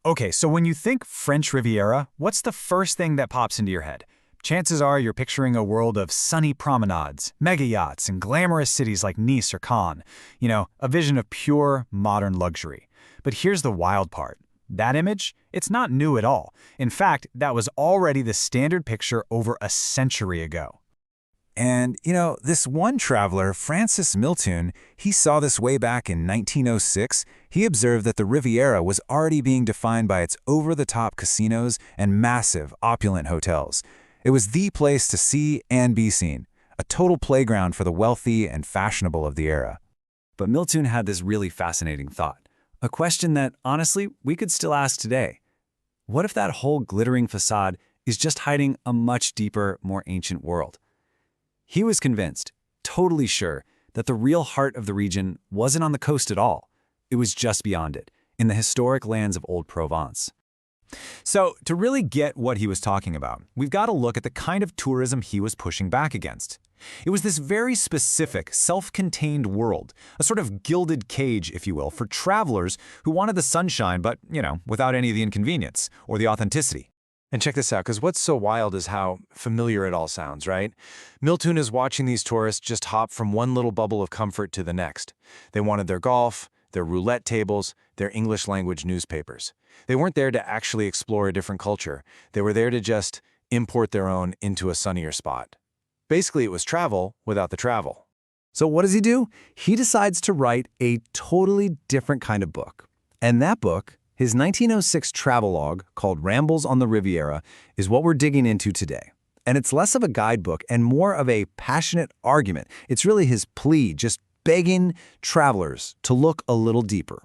Okay, so when you think French Riviera, what's the first thing that pops into your head? Chances are you're picturing a world of sunny promenades, mega yachts, and glamorous cities like Nice or Cannes. A vision of pure, modern luxury. But here's the wild part. That image, it's not new at all. In fact, that was already the standard picture over a century ago. And, this one traveler, Francis Milton, he saw this way back in 1906. He observed that the Riviera was already being defined by its over-the-top casinos and massive, opulent hotels. It was the place to see and be seen, a total playground for the wealthy and fashionable of the era. But Milton had this really fascinating thought, a question that, honestly, we could still ask today. What if that whole glittering facade is just hiding a much deeper, more ancient world? He was convinced, totally sure, that the real heart of the region wasn't on the coast at all. It was just beyond it, in the historic lands of Old Provence. So, to really get what he was talking about, we've got to look at the kind of tourism he was pushing back against. It was this very specific, self-contained world, a sort of gilded cage, if you will, for travelers who wanted the sunshine but, without any of the inconvenience or the authenticity. And check this out, because what's so wild is how familiar it all sounds, right? Milton is watching these tourists just hop from one little bubble of comfort to the next. They wanted their golf, their roulette tables, their English language newspapers. They weren't there to actually explore a different culture. They were there to just import their own into a sunnier spot. Basically, it was travel without the travel. So what does he do? He decides to write a totally different kind of book. And that book, his 1906 travelogue called Rambles on the Riviera, is what we're digging into today. And it's less of a guidebook and more of a passionate argument. It's really his plea, just begging travelers to look a little deeper.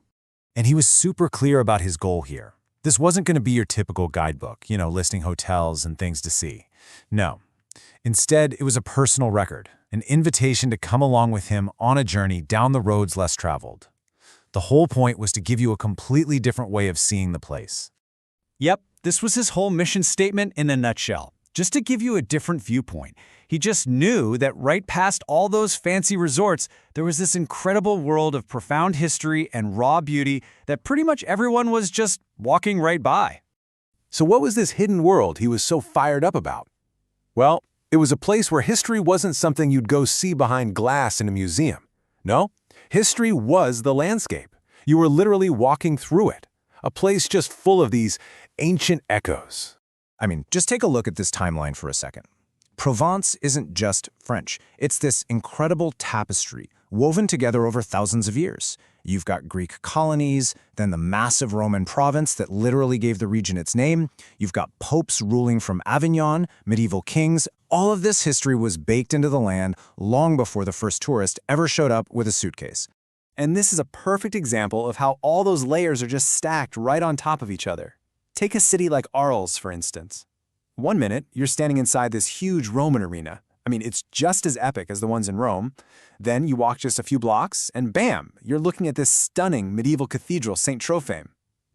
And he was super clear about his goal here. This wasn't going to be your typical guidebook, listing hotels and things to see. No. Instead, it was a personal record, an invitation to come along with him on a journey down the roads less traveled. The whole point was to give you a completely different way of seeing the place. Yep, this was his whole mission statement in a nutshell. Just to give you a different viewpoint. He just knew that right past all those fancy resorts, there was this incredible world of profound history and raw beauty that pretty much everyone was just walking right by. So what was this hidden world he was so fired up about? Well, it was a place where history wasn't something you'd go see behind glass in a museum. No, history was the landscape. You were literally walking through it, a place just full of these ancient echoes. Just take a look at this timeline for a second. Provence isn't just French. It's this incredible tapestry woven together over thousands of years. You've got Greek colonies, then the massive Roman province that literally gave the region its name. You've got popes ruling from Avignon, medieval kings. All of this history was baked into the land long before the first tourist ever showed up with a suitcase. And this is a perfect example of how all those layers are just stacked right on top of each other. Take a city like Arles, for instance. One minute, you're standing inside this huge Roman arena. It's just as epic as the ones in Rome. Then you walk just a few blocks, and bam, you're looking at this stunning medieval cathedral, St. Trophaim.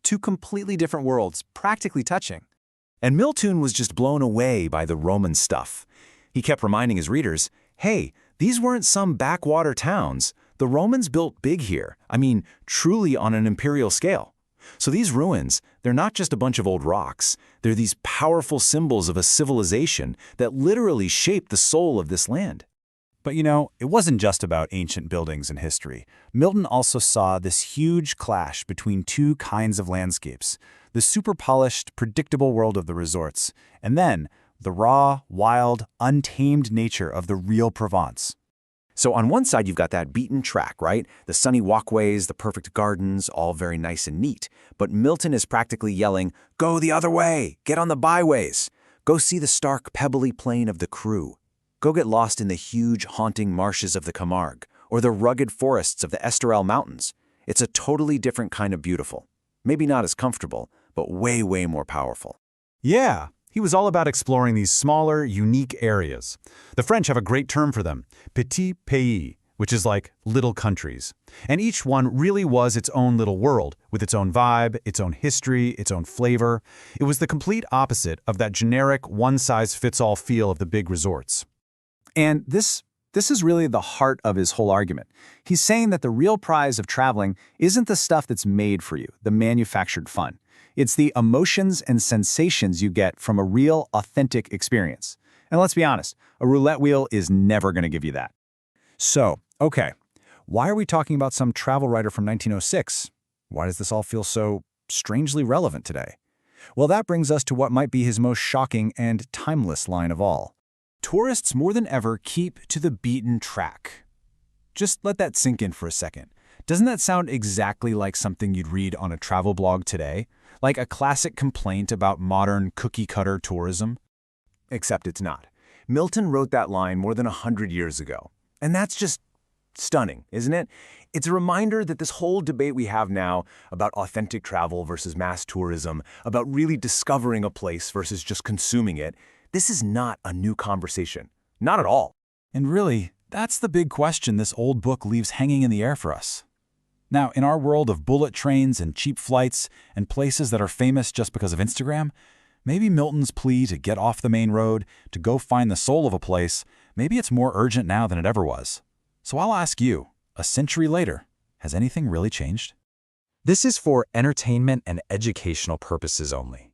Two completely different worlds, practically touching. And Milton was just blown away by the Roman stuff. He kept reminding his readers, hey, these weren't some backwater towns. The Romans built big here. Truly on an imperial scale. So these ruins, they're not just a bunch of old rocks. They're these powerful symbols of a civilization that literally shaped the soul of this land. But it wasn't just about ancient buildings and history. Milton also saw this huge clash between two kinds of landscapes. The super polished, predictable world of the resorts, and then the raw, wild, untamed nature of the real Provence. So on one side, you've got that beaten track, right? The sunny walkways, the perfect gardens, all very nice and neat. But Milton is practically yelling, go the other way, get on the byways. Go see the stark, pebbly plain of the Crew. Go get lost in the huge, haunting marshes of the Camargue, or the rugged forests of the Estarelle Mountains. It's a totally different kind of beautiful. Maybe not as comfortable, but way, way more powerful. Yeah. He was all about exploring these smaller, unique areas. The French have a great term for them, petit pays, which is like little countries. And each one really was its own little world, with its own vibe, its own history, its own flavor. It was the complete opposite of that generic one-size-fits-all feel of the big resorts. And this is really the heart of his whole argument. He's saying that the real prize of traveling isn't the stuff that's made for you, the manufactured fun. It's the emotions and sensations you get from a real, authentic experience. And let's be honest, a roulette wheel is never going to give you that. So, okay, why are we talking about some travel writer from 1906? Why does this all feel so strangely relevant today? Well, that brings us to what might be his most shocking and timeless line of all. Tourists more than ever keep to the beaten track. Just let that sink in for a second. Doesn't that sound exactly like something you'd read on a travel blog today? Like a classic complaint about modern cookie-cutter tourism? Except it's not. Milton wrote that line more than 100 years ago. And that's just stunning, isn't it? It's a reminder that this whole debate we have now about authentic travel versus mass tourism, about really discovering a place versus just consuming it, this is not a new conversation. Not at all. And really, that's the big question this old book leaves hanging in the air for us. Now, in our world of bullet trains and cheap flights and places that are famous just because of Instagram, maybe Milton's plea to get off the main road, to go find the soul of a place, maybe it's more urgent now than it ever was. So I'll ask you, a century later, has anything really changed? This is for entertainment and educational purposes only.